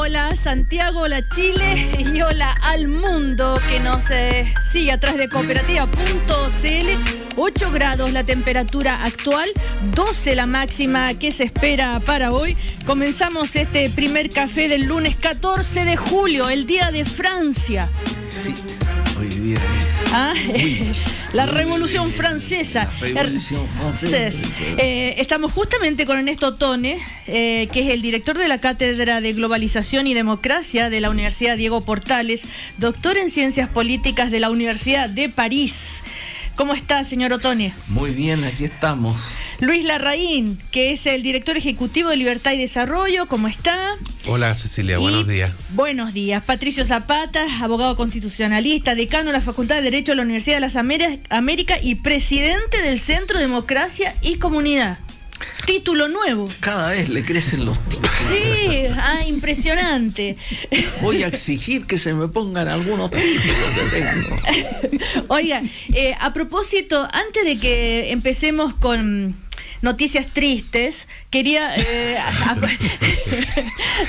Hola Santiago, hola Chile y hola al mundo que nos sigue a través de cooperativa.cl. 8 grados la temperatura actual, 12 la máxima que se espera para hoy. Comenzamos este primer café del lunes 14 de julio, el día de Francia. Sí, hoy día es... La Revolución Francesa. Estamos justamente con Ernesto Tone, que es el director de la Cátedra de Globalización y Democracia de la Universidad Diego Portales, doctor en Ciencias Políticas de la Universidad de París. ¿Cómo está, señor Otone? Muy bien, aquí estamos. Luis Larraín, que es el director ejecutivo de Libertad y Desarrollo, ¿cómo está? Hola, Cecilia, buenos días. Buenos días. Patricio Zapata, abogado constitucionalista, decano de la Facultad de Derecho de la Universidad de las Américas y presidente del Centro Democracia y Comunidad. Título nuevo. Cada vez le crecen los títulos. Sí, impresionante. Voy a exigir que se me pongan algunos títulos que tengo. Oiga, a propósito, antes de que empecemos con noticias tristes, quería...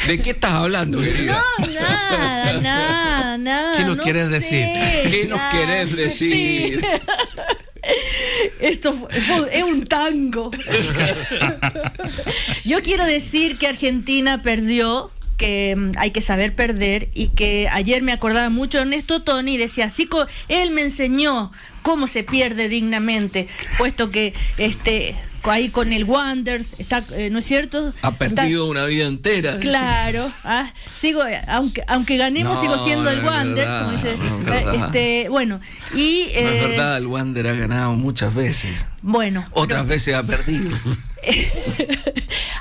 ¿De qué estás hablando, querida? No, nada. ¿Qué nos querés decir? ¿Qué nos querés decir? Sí. Esto es un tango. Yo quiero decir que Argentina perdió, que hay que saber perder, y que ayer me acordaba mucho de Ernesto Tone y decía, así él me enseñó cómo se pierde dignamente, puesto que ahí con el Wanderers está, ¿no es cierto? Ha perdido una vida entera. Claro, sigo, aunque ganemos, sigo siendo el Wanderers, como dice. Bueno, y no es verdad, el Wanderers ha ganado muchas veces. Bueno, otras veces ha perdido.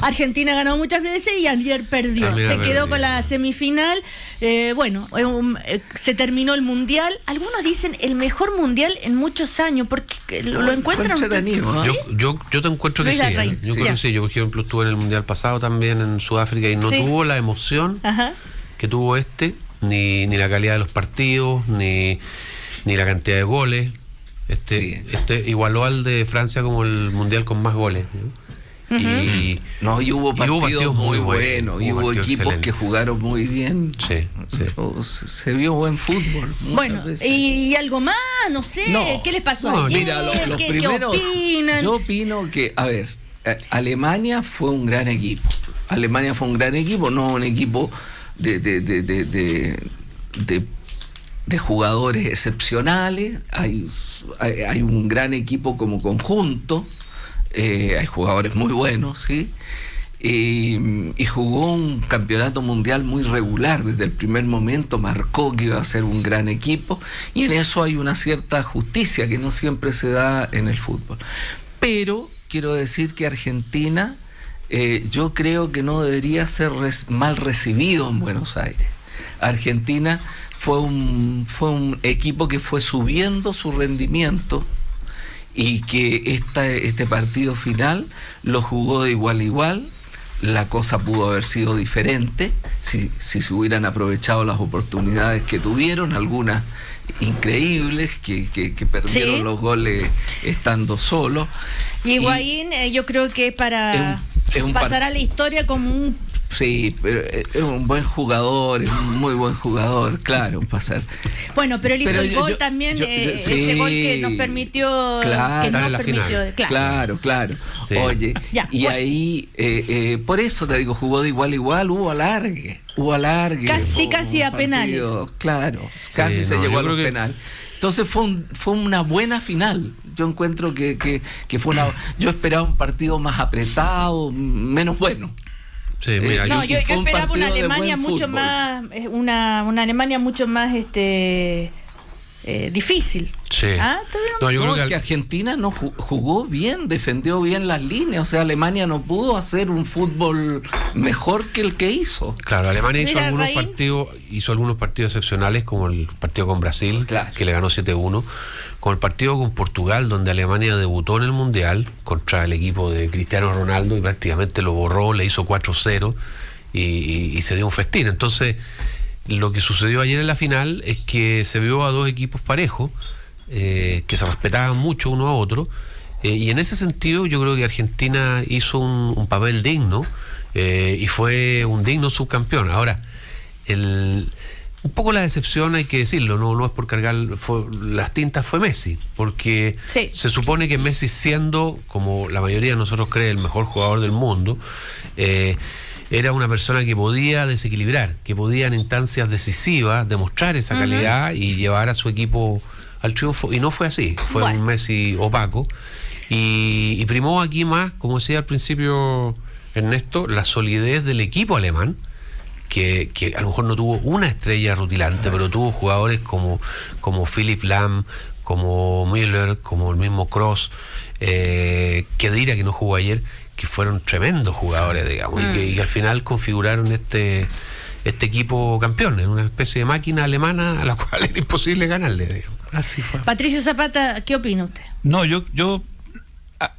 Argentina ha ganado muchas veces y ayer perdió. Se quedó con la semifinal. Se terminó el mundial. Algunos dicen el mejor mundial en muchos años, porque lo encuentran. ¿No? Yo te encuentro que sí. Yo creo que sí. Yo, por ejemplo, estuve en el mundial pasado también en Sudáfrica y no tuvo la emoción que tuvo ni la calidad de los partidos, ni la cantidad de goles. Igualó al de Francia como el mundial con más goles, ¿no? Y hubo partidos muy buenos, y hubo equipos excelentes que jugaron muy bien. Sí. Se vio buen fútbol. Bueno, y algo más, no sé, ¿qué les pasó ayer? Mira, los primeros, ¿qué opinan? Yo opino que, Alemania fue un gran equipo. No un equipo de jugadores excepcionales. Hay un gran equipo como conjunto. Hay jugadores muy buenos, ¿sí? Y jugó un campeonato mundial muy regular. Desde el primer momento marcó que iba a ser un gran equipo, y en eso hay una cierta justicia que no siempre se da en el fútbol. Pero quiero decir que Argentina, yo creo que no debería ser mal recibido en Buenos Aires. Argentina fue un equipo que fue subiendo su rendimiento, y que este partido final lo jugó de igual a igual. La cosa pudo haber sido diferente si se hubieran aprovechado las oportunidades que tuvieron, algunas increíbles que perdieron los goles estando solos. Y Higuaín, yo creo que para pasar a la historia como un... Sí, pero es un buen jugador, es un muy buen jugador, claro, pasar. Bueno, pero él hizo el gol también, ese gol que nos permitió... Claro, que no en la permitió, final. Claro. Sí. Oye, ahí, por eso te digo, jugó de igual a igual, hubo alargue. Casi a penales. Claro, casi se llegó a los penales. Entonces fue una buena final. Yo encuentro que fue una... Yo esperaba un partido más apretado, menos bueno. Sí, mira, yo esperaba una Alemania mucho más, una Alemania mucho más difícil. Sí. Yo creo que Argentina no jugó bien, defendió bien las líneas. O sea, Alemania no pudo hacer un fútbol mejor que el que hizo. Claro, Alemania hizo algunos partidos excepcionales, como el partido con Brasil, que le ganó 7-1. Con el partido con Portugal, donde Alemania debutó en el Mundial contra el equipo de Cristiano Ronaldo y prácticamente lo borró, le hizo 4-0 y se dio un festín. Entonces, lo que sucedió ayer en la final es que se vio a dos equipos parejos, que se respetaban mucho uno a otro, y en ese sentido yo creo que Argentina hizo un papel digno, y fue un digno subcampeón. Ahora, un poco la decepción, hay que decirlo, no es por cargar las tintas, fue Messi, porque se supone que Messi, siendo, como la mayoría de nosotros cree, el mejor jugador del mundo, era una persona que podía desequilibrar, que podía en instancias decisivas demostrar esa calidad y llevar a su equipo al triunfo, y no fue así, fue un Messi opaco, y primó aquí más, como decía al principio Ernesto, la solidez del equipo alemán, que a lo mejor no tuvo una estrella rutilante, pero tuvo jugadores como Philipp Lahm, como Müller, como el mismo Kroos, Khedira, que no jugó ayer, que fueron tremendos jugadores, digamos, y que al final configuraron este equipo campeón, en una especie de máquina alemana a la cual era imposible ganarle, digamos. Así fue. Patricio Zapata, ¿qué opina usted? No, yo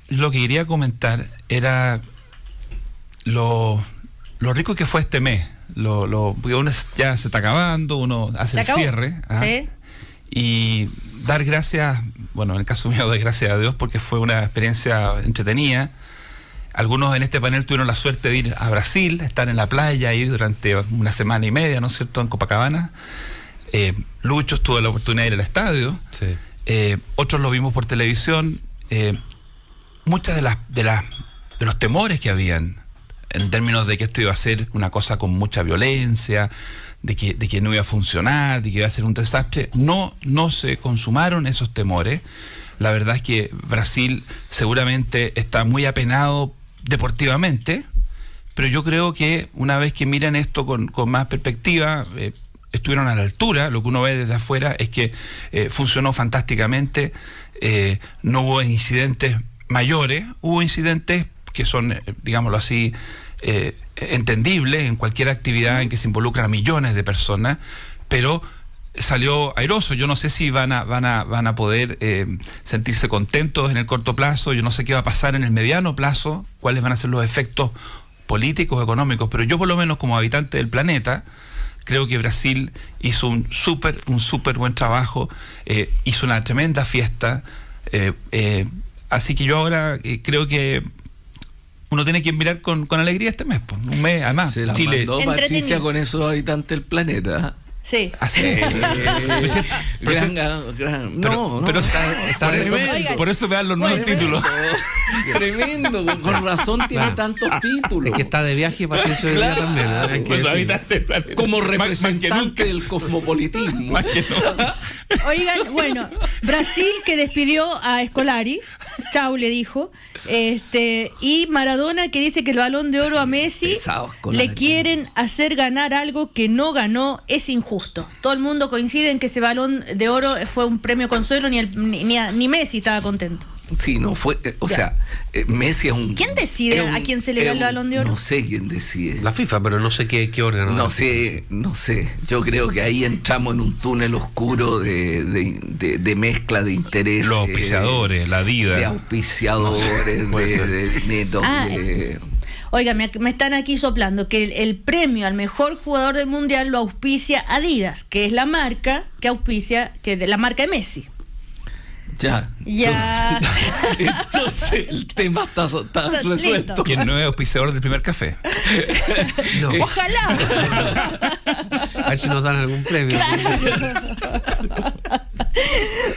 lo que quería comentar era lo rico que fue este mes. Porque uno ya se está acabando, uno hace el cierre. ¿Sí? Y dar gracias, bueno, en el caso mío doy gracias a Dios porque fue una experiencia entretenida. Algunos en este panel tuvieron la suerte de ir a Brasil, estar en la playa ahí durante una semana y media, ¿no es cierto?, en Copacabana. Lucho tuvo la oportunidad de ir al estadio. Sí. Otros lo vimos por televisión. Muchas de los temores que habían en términos de que esto iba a ser una cosa con mucha violencia, de que no iba a funcionar, de que iba a ser un desastre, no se consumaron esos temores. La verdad es que Brasil seguramente está muy apenado deportivamente, pero yo creo que una vez que miran esto con más perspectiva, estuvieron a la altura. Lo que uno ve desde afuera es que funcionó fantásticamente, no hubo incidentes mayores, hubo incidentes que son, digámoslo así, entendibles en cualquier actividad en que se involucran a millones de personas, pero salió airoso. Yo no sé si van a poder sentirse contentos en el corto plazo. Yo no sé qué va a pasar en el mediano plazo, cuáles van a ser los efectos políticos, económicos, pero yo, por lo menos como habitante del planeta, creo que Brasil hizo un súper buen trabajo, hizo una tremenda fiesta, así que yo ahora creo que uno tiene que mirar con alegría este mes, pues. Un mes, además, se la Chile mandó Patricia con esos habitantes del planeta. Sí. Así. Por eso me dan los nuevos títulos. Tremendo, con razón tiene tantos títulos. Es que está de viaje Patricio de día también, ¿eh? Pues habitante del planeta. Como representante del cosmopolitismo. Más que no. Oigan, bueno, Brasil que despidió a Scolari, chau le dijo, y Maradona que dice que el Balón de Oro a Messi le quieren hacer ganar algo que no ganó, es injusto. Todo el mundo coincide en que ese Balón de Oro fue un premio consuelo, ni Messi estaba contento. Sí, no fue, sea, Messi es un... ¿Quién decide a quién se le da el Balón de Oro? No sé quién decide. La FIFA, pero no sé qué órgano. No sé. Yo creo que ahí entramos en un túnel oscuro de mezcla de intereses. Los auspiciadores, la DIDA. De auspiciadores, de netos. Oiga, me están aquí soplando que el premio al mejor jugador del mundial lo auspicia Adidas, que es la marca que auspicia, la marca de Messi. Ya. Entonces el tema está resuelto. ¿Quién no es auspiciador del primer café? No. Ojalá. A ver si nos dan algún premio. Claro.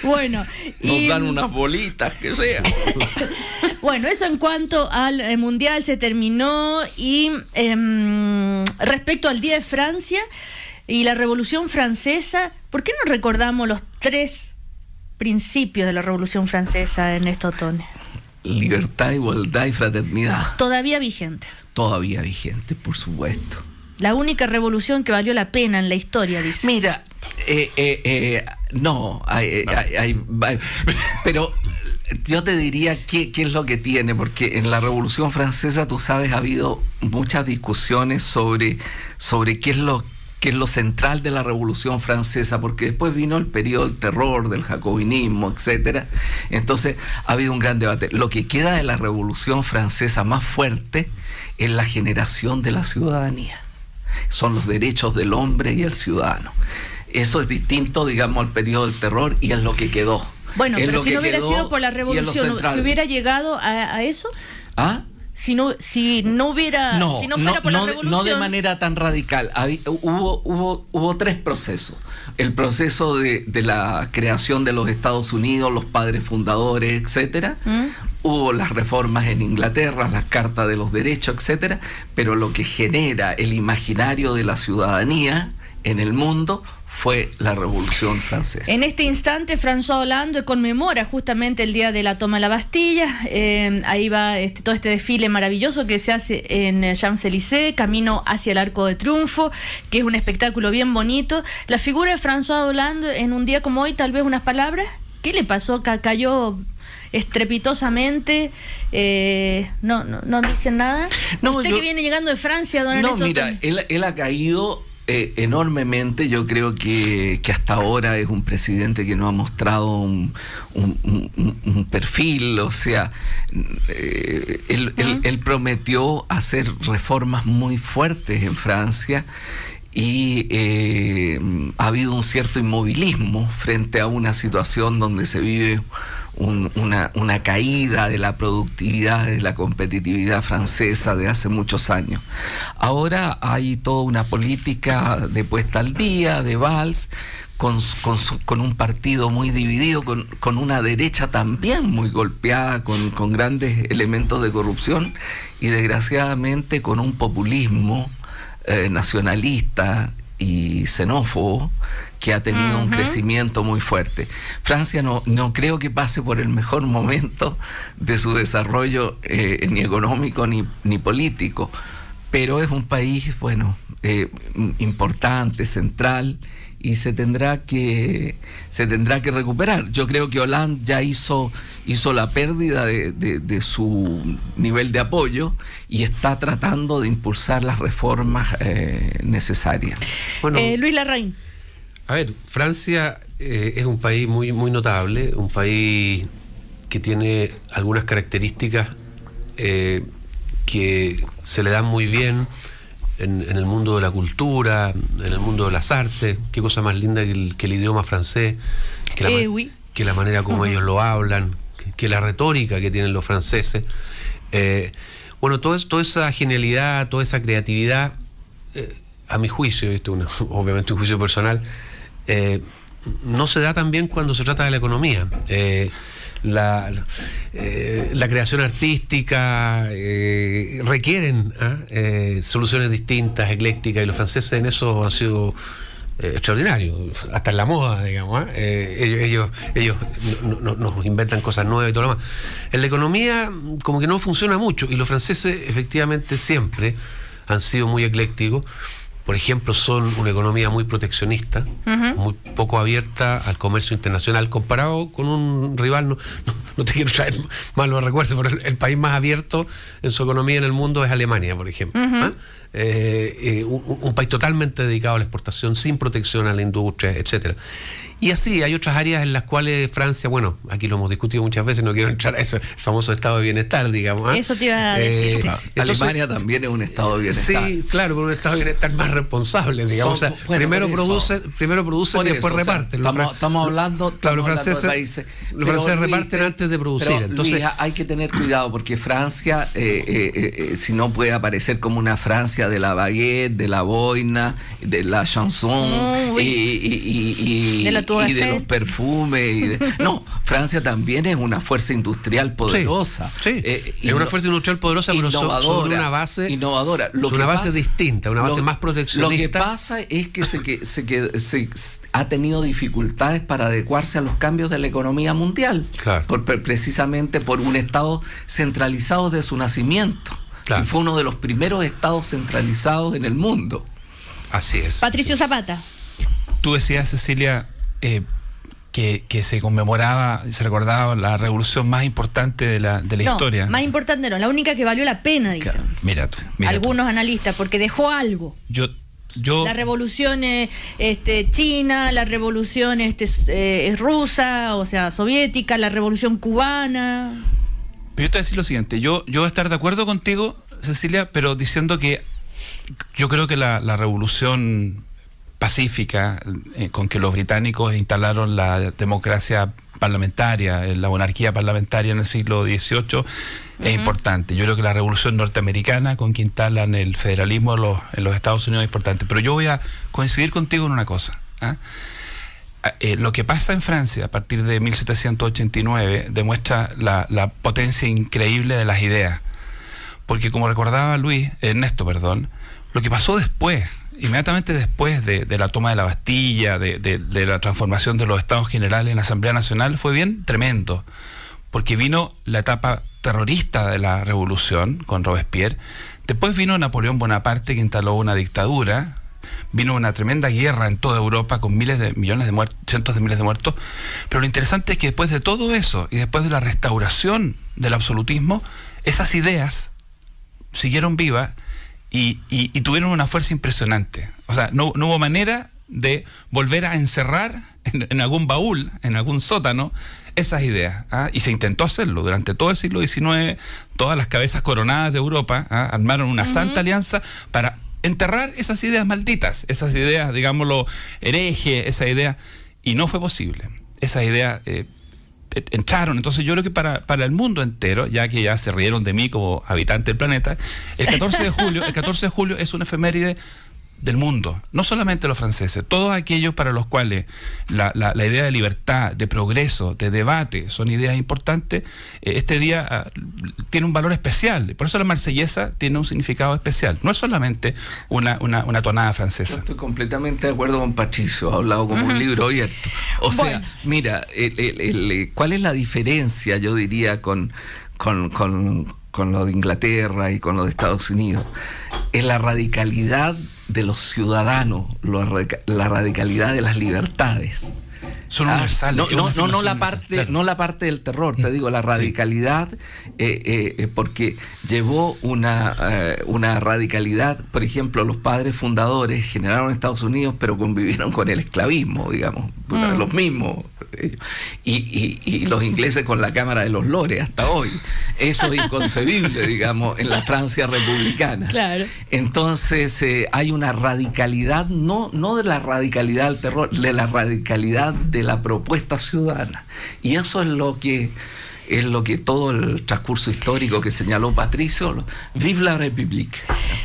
Bueno. Nos dan unas bolitas, que sea. Bueno, eso en cuanto al mundial se terminó. Y respecto al Día de Francia y la Revolución Francesa, ¿por qué no recordamos los 3 principios de la Revolución Francesa, Ernesto Tone? Libertad, igualdad y fraternidad. Todavía vigentes. Todavía vigentes, por supuesto. La única revolución que valió la pena en la historia, dice. Mira, no, pero yo te diría qué es lo que tiene, porque en la Revolución Francesa, tú sabes, ha habido muchas discusiones sobre qué es lo central de la Revolución Francesa, porque después vino el periodo del terror, del jacobinismo, etcétera. Entonces ha habido un gran debate. Lo que queda de la Revolución Francesa más fuerte es la generación de la ciudadanía. Son los derechos del hombre y el ciudadano. Eso es distinto, digamos, al periodo del terror, y es lo que quedó. Bueno, pero si no hubiera sido por la revolución, ¿se hubiera llegado a eso? ¿Ah? si no fuera por la revolución. No de manera tan radical. Hubo 3 procesos. El proceso de la creación de los Estados Unidos, los padres fundadores, etcétera. Hubo las reformas en Inglaterra, las cartas de los derechos, etcétera. Pero lo que genera el imaginario de la ciudadanía en el mundo fue la Revolución Francesa. En este instante, François Hollande conmemora justamente el día de la toma de la Bastilla. Ahí va todo este desfile maravilloso que se hace en Champs-Élysées, camino hacia el Arco de Triunfo, que es un espectáculo bien bonito. La figura de François Hollande en un día como hoy, tal vez unas palabras. ¿Qué le pasó? Cayó estrepitosamente, no dicen nada. Usted que viene llegando de Francia, don Ernesto. No, mira, él ha caído enormemente. Yo creo que hasta ahora es un presidente que no ha mostrado un perfil, o sea, él prometió hacer reformas muy fuertes en Francia y ha habido un cierto inmovilismo frente a una situación donde se vive una caída de la productividad, de la competitividad francesa de hace muchos años. Ahora hay toda una política de puesta al día, de Valls, con un partido muy dividido, con una derecha también muy golpeada, con grandes elementos de corrupción y desgraciadamente con un populismo nacionalista y xenófobo que ha tenido un crecimiento muy fuerte. Francia no creo que pase por el mejor momento de su desarrollo ni económico ni político, pero es un país importante, central, y se tendrá que recuperar. Yo creo que Hollande ya hizo la pérdida de su nivel de apoyo y está tratando de impulsar las reformas necesarias. Bueno, Luis Larraín. A ver, Francia es un país muy, muy notable, un país que tiene algunas características que se le dan muy bien en el mundo de la cultura, en el mundo de las artes. Qué cosa más linda que el idioma francés, que la manera como ellos lo hablan, que la retórica que tienen los franceses. Toda esa genialidad, toda esa creatividad, a mi juicio, obviamente un juicio personal, no se da tan bien cuando se trata de la economía. La creación artística requieren soluciones distintas, eclécticas, y los franceses en eso han sido extraordinarios, hasta en la moda, digamos. Ellos nos inventan cosas nuevas y todo lo demás. En la economía como que no funciona mucho, y los franceses efectivamente siempre han sido muy eclécticos. Por ejemplo, son una economía muy proteccionista, muy poco abierta al comercio internacional, comparado con un rival. No te quiero traer malos recuerdos, pero el país más abierto en su economía en el mundo es Alemania, por ejemplo. Un país totalmente dedicado a la exportación, sin protección a la industria, etcétera. Y así, hay otras áreas en las cuales Francia, aquí lo hemos discutido muchas veces, no quiero entrar a eso, el famoso estado de bienestar, digamos. Eso te iba a decir. Entonces, Alemania también es un estado de bienestar. Sí, claro, pero un estado de bienestar más responsable, digamos. Primero producen y después reparten. Estamos hablando los franceses reparten antes de producir. Entonces, Luis, hay que tener cuidado, porque Francia, si no puede aparecer como una Francia de la baguette, de la boina, de la chanson, y de los perfumes. No, Francia también es una fuerza industrial poderosa. Sí. Es una fuerza industrial poderosa, pero sobre una base innovadora. Una base distinta, una base más proteccionista. Lo que pasa es que se ha tenido dificultades para adecuarse a los cambios de la economía mundial. Claro. Precisamente por un Estado centralizado de su nacimiento. Claro. Sí, fue uno de los primeros estados centralizados en el mundo. Así es. Patricio Zapata. Tú decías, Cecilia, que se conmemoraba, se recordaba la revolución más importante de la historia. Más importante no, la única que valió la pena, dicen. Mira algunos analistas, porque dejó algo. La revolución china, la revolución rusa, o sea, soviética, la revolución cubana. Pero yo te voy a decir lo siguiente, yo voy a estar de acuerdo contigo, Cecilia, pero diciendo que yo creo que la revolución pacífica con que los británicos instalaron la democracia parlamentaria, la monarquía parlamentaria en el siglo XVIII es importante. Yo creo que la revolución norteamericana, con que instalan el federalismo en los Estados Unidos, es importante. Pero yo voy a coincidir contigo en una cosa. Lo que pasa en Francia a partir de 1789 demuestra la potencia increíble de las ideas. Porque como recordaba Ernesto, lo que pasó después, inmediatamente después de la toma de la Bastilla, de la transformación de los Estados Generales en la Asamblea Nacional, fue bien tremendo, porque vino la etapa terrorista de la revolución con Robespierre, después vino Napoleón Bonaparte, que instaló una dictadura, vino una tremenda guerra en toda Europa con miles de millones de muertos, cientos de miles de muertos, pero lo interesante es que después de todo eso y después de la restauración del absolutismo, esas ideas siguieron vivas y tuvieron una fuerza impresionante. O sea, no hubo manera de volver a encerrar en algún baúl, en algún sótano, esas ideas. Y se intentó hacerlo durante todo el siglo XIX. Todas las cabezas coronadas de Europa armaron una santa alianza para enterrar esas ideas malditas, esas ideas, digámoslo, herejes, esa idea, y no fue posible. Esas ideas entraron. Entonces yo creo que para el mundo entero, ya que ya se rieron de mí como habitante del planeta, el 14 de julio es una efeméride del mundo, no solamente los franceses, todos aquellos para los cuales la idea de libertad, de progreso, de debate son ideas importantes. Este día tiene un valor especial, por eso la marsellesa tiene un significado especial, no es solamente una tonada francesa. Yo estoy completamente de acuerdo con Patricio, ha hablado como un libro abierto. O sea, mira, ¿cuál es la diferencia, yo diría, con lo de Inglaterra y con lo de Estados Unidos? Es la radicalidad de los ciudadanos, la radicalidad de las libertades. Son universales. No la parte del terror, te digo, la radicalidad, porque llevó una radicalidad. Por ejemplo, los padres fundadores generaron Estados Unidos, pero convivieron con el esclavismo, digamos, los mismos. Y los ingleses con la Cámara de los Lores hasta hoy. Eso es inconcebible, digamos, en la Francia republicana. Claro. Entonces hay una radicalidad, no de la radicalidad del terror, de la radicalidad de la propuesta ciudadana. Y eso es lo que todo el transcurso histórico que señaló Patricio. Vive la République.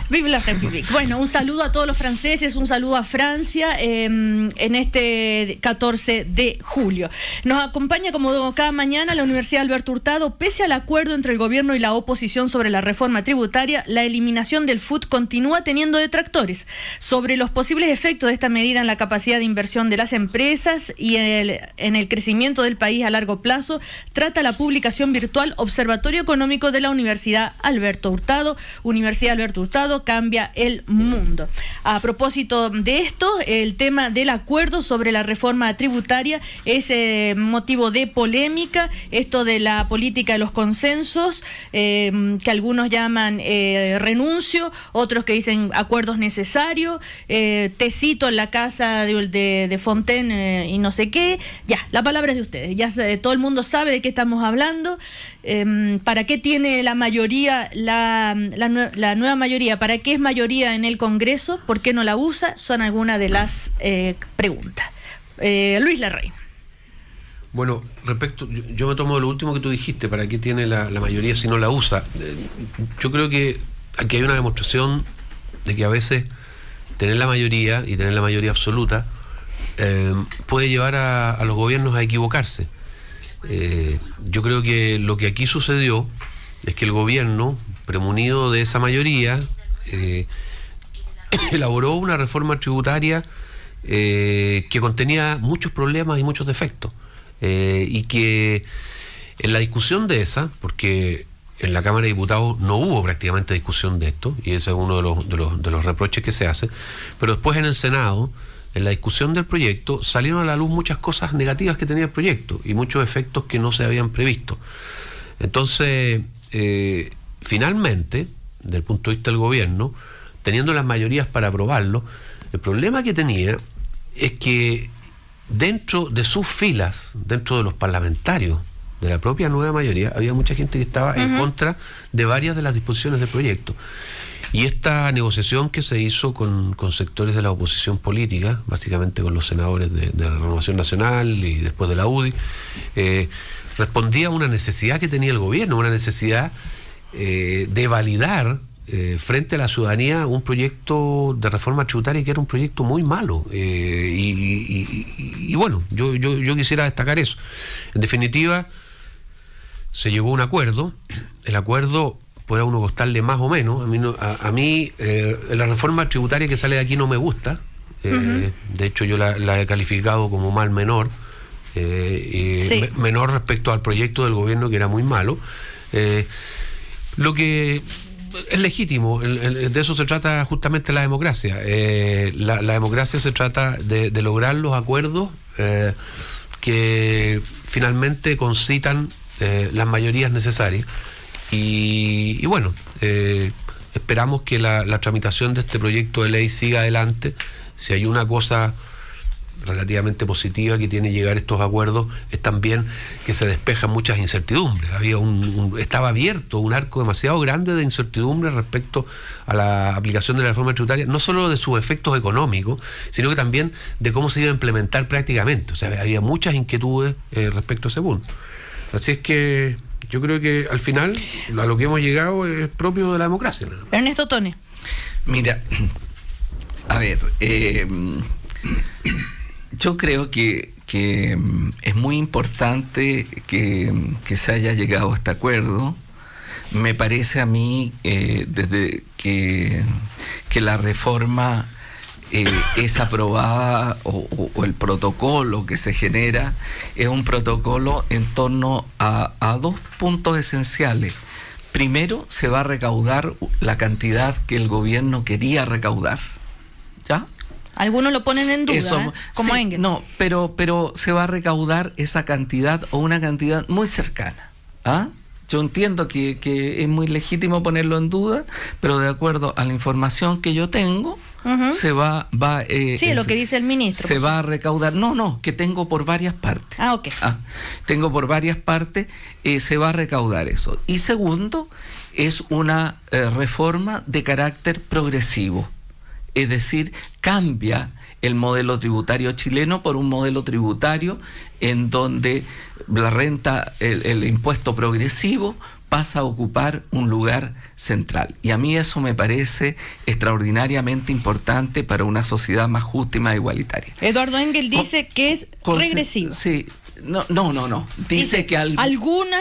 Vive la République. Bueno, un saludo a todos los franceses, un saludo a Francia en este 14 de julio. Nos acompaña como cada mañana la Universidad Alberto Hurtado. Pese al acuerdo entre el gobierno y la oposición sobre la reforma tributaria, la eliminación del FUT continúa teniendo detractores. Sobre los posibles efectos de esta medida en la capacidad de inversión de las empresas y en el crecimiento del país a largo plazo, trata la publicación virtual Observatorio Económico de la Universidad Alberto Hurtado. Universidad Alberto Hurtado cambia el mundo. A propósito de esto, el tema del acuerdo sobre la reforma tributaria es motivo de polémica. Esto de la política de los consensos, que algunos llaman renuncio, otros que dicen acuerdos necesarios, tecito en la casa de Fontaine y no sé qué. Ya, la palabra es de ustedes. Ya todo el mundo sabe de qué estamos hablando. ¿Para qué tiene la mayoría, la nueva mayoría? ¿Para qué es mayoría en el Congreso? ¿Por qué no la usa? Son algunas de las preguntas. Luis Larraín. Bueno, yo me tomo lo último que tú dijiste, ¿para qué tiene la mayoría si no la usa? Yo creo que aquí hay una demostración de que a veces tener la mayoría y tener la mayoría absoluta puede llevar a los gobiernos a equivocarse. Yo creo que lo que aquí sucedió es que el gobierno, premunido de esa mayoría, elaboró una reforma tributaria que contenía muchos problemas y muchos defectos, y que en la discusión de esa, porque en la Cámara de Diputados no hubo prácticamente discusión de esto, y ese es uno de los reproches que se hace, pero después en el Senado, en la discusión del proyecto, salieron a la luz muchas cosas negativas que tenía el proyecto y muchos efectos que no se habían previsto. Entonces, finalmente, desde el punto de vista del gobierno, teniendo las mayorías para aprobarlo, el problema que tenía es que dentro de sus filas, dentro de los parlamentarios de la propia nueva mayoría, había mucha gente que estaba en contra de varias de las disposiciones del proyecto. Y esta negociación que se hizo con sectores de la oposición política, básicamente con los senadores de la Renovación Nacional y después de la UDI, respondía a una necesidad que tenía el gobierno, una necesidad de validar frente a la ciudadanía un proyecto de reforma tributaria que era un proyecto muy malo. Y bueno, yo quisiera destacar eso. En definitiva, se llegó a un acuerdo. El acuerdo puede a uno costarle más o menos. A mí la reforma tributaria que sale de aquí no me gusta. De hecho, yo la he calificado como mal menor. Sí. Menor respecto al proyecto del gobierno, que era muy malo. Lo que es legítimo, de eso se trata justamente la democracia. La democracia se trata de lograr los acuerdos que finalmente concitan las mayorías necesarias. Y bueno, esperamos que la tramitación de este proyecto de ley siga adelante. Si hay una cosa relativamente positiva que tiene llegar estos acuerdos, es también que se despejan muchas incertidumbres. Estaba abierto un arco demasiado grande de incertidumbre respecto a la aplicación de la reforma tributaria, no solo de sus efectos económicos, sino que también de cómo se iba a implementar prácticamente. O sea, había muchas inquietudes respecto a ese punto. Así es que yo creo que al final a lo que hemos llegado es propio de la democracia. Ernesto Tone. Mira, a ver, yo creo que es muy importante que se haya llegado a este acuerdo. Me parece a mí, desde que la reforma es aprobada o el protocolo que se genera, es un protocolo en torno a dos puntos esenciales. Primero, se va a recaudar la cantidad que el gobierno quería recaudar, ¿ya? Algunos lo ponen en duda, eso, como sí, Engel. No, pero se va a recaudar esa cantidad o una cantidad muy cercana. ¿Ah? Yo entiendo que es muy legítimo ponerlo en duda, pero de acuerdo a la información que yo tengo, se va sí, lo que dice el ministro. Se va a recaudar. No, que tengo por varias partes. Ok. Tengo por varias partes, se va a recaudar eso. Y segundo, es una reforma de carácter progresivo. Es decir, cambia el modelo tributario chileno por un modelo tributario en donde la renta, el impuesto progresivo pasa a ocupar un lugar central. Y a mí eso me parece extraordinariamente importante para una sociedad más justa y más igualitaria. Eduardo Engel dice que es regresivo. Sí. No. Dice que algunos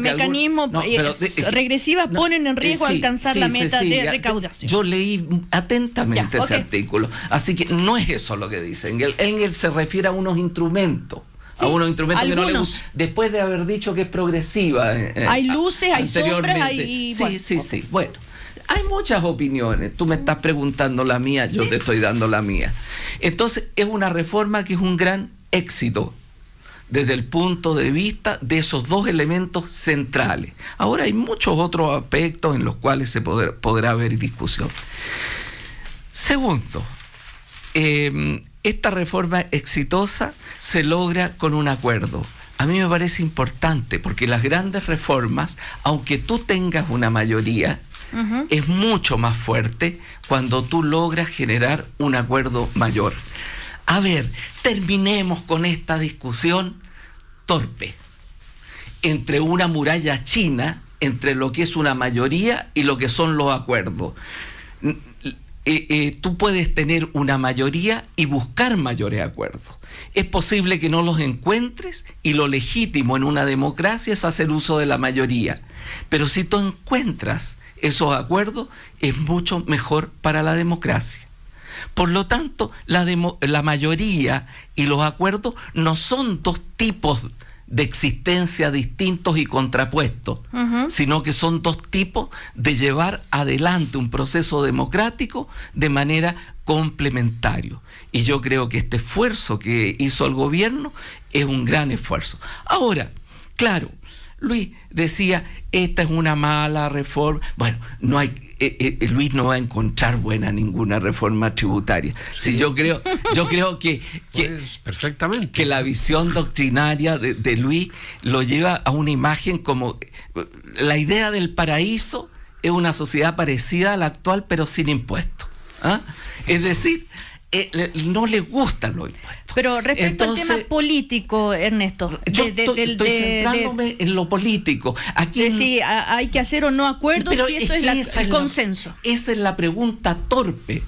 mecanismos regresivas ponen en riesgo alcanzar la meta de recaudación. Yo leí atentamente ese artículo. Así que no es eso lo que dice Engel. Engel se refiere a unos instrumentos. Sí, a unos instrumentos que no le gustan. Después de haber dicho que es progresiva. Hay luces, hay sombras, hay... Sí. Bueno. Hay muchas opiniones. Tú me estás preguntando la mía, yo te estoy dando la mía. Entonces, es una reforma que es un gran éxito desde el punto de vista de esos dos elementos centrales. Ahora hay muchos otros aspectos en los cuales se podrá haber discusión. Segundo, esta reforma exitosa se logra con un acuerdo. A mí me parece importante porque las grandes reformas, aunque tú tengas una mayoría, es mucho más fuerte cuando tú logras generar un acuerdo mayor. A ver, terminemos con esta discusión torpe entre una muralla china, entre lo que es una mayoría y lo que son los acuerdos. Tú puedes tener una mayoría y buscar mayores acuerdos. Es posible que no los encuentres y lo legítimo en una democracia es hacer uso de la mayoría. Pero si tú encuentras esos acuerdos, es mucho mejor para la democracia. Por lo tanto, la mayoría y los acuerdos no son dos tipos de existencia distintos y contrapuestos, sino que son dos tipos de llevar adelante un proceso democrático de manera complementario. Y yo creo que este esfuerzo que hizo el gobierno es un gran esfuerzo. Ahora, claro, Luis decía, esta es una mala reforma. Bueno, no hay, Luis no va a encontrar buena ninguna reforma tributaria. Sí. Si yo creo que perfectamente, que la visión doctrinaria de Luis lo lleva a una imagen como la idea del paraíso es una sociedad parecida a la actual, pero sin impuestos. ¿Ah? Es decir, no les gustan los impuestos. Pero respecto al tema político, Ernesto, yo estoy centrándome en lo político. Aquí sí, hay que hacer o no acuerdos, pero si esto es el consenso. Esa es la pregunta torpe.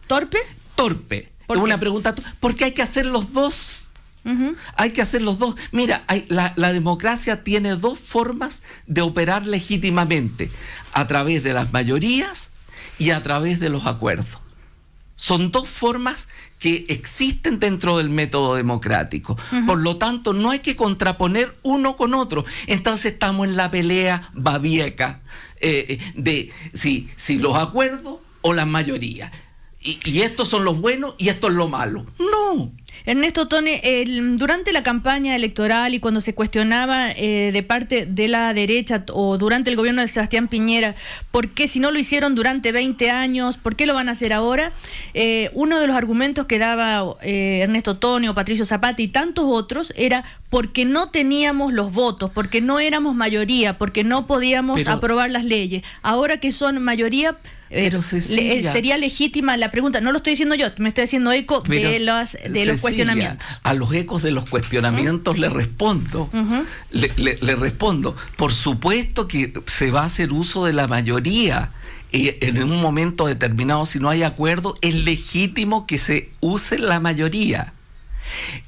¿Torpe? Torpe. Es una pregunta porque hay que hacer los dos. Hay que hacer los dos. Mira, la democracia tiene dos formas de operar legítimamente: a través de las mayorías y a través de los acuerdos. Son dos formas que existen dentro del método democrático. Por lo tanto, no hay que contraponer uno con otro. Entonces estamos en la pelea babieca de si los acuerdos o las mayorías. Y estos son los buenos y esto es lo malo. No. Ernesto Tone, durante la campaña electoral y cuando se cuestionaba de parte de la derecha o durante el gobierno de Sebastián Piñera, ¿por qué si no lo hicieron durante 20 años, por qué lo van a hacer ahora? Uno de los argumentos que daba Ernesto Tone o Patricio Zapata y tantos otros era porque no teníamos los votos, porque no éramos mayoría, porque no podíamos aprobar las leyes. Ahora que son mayoría... Pero Cecilia, sería legítima la pregunta. No lo estoy diciendo yo, me estoy haciendo eco de los cuestionamientos. A los ecos de los cuestionamientos le respondo. Le respondo. Por supuesto que se va a hacer uso de la mayoría. En un momento determinado, si no hay acuerdo, es legítimo que se use la mayoría.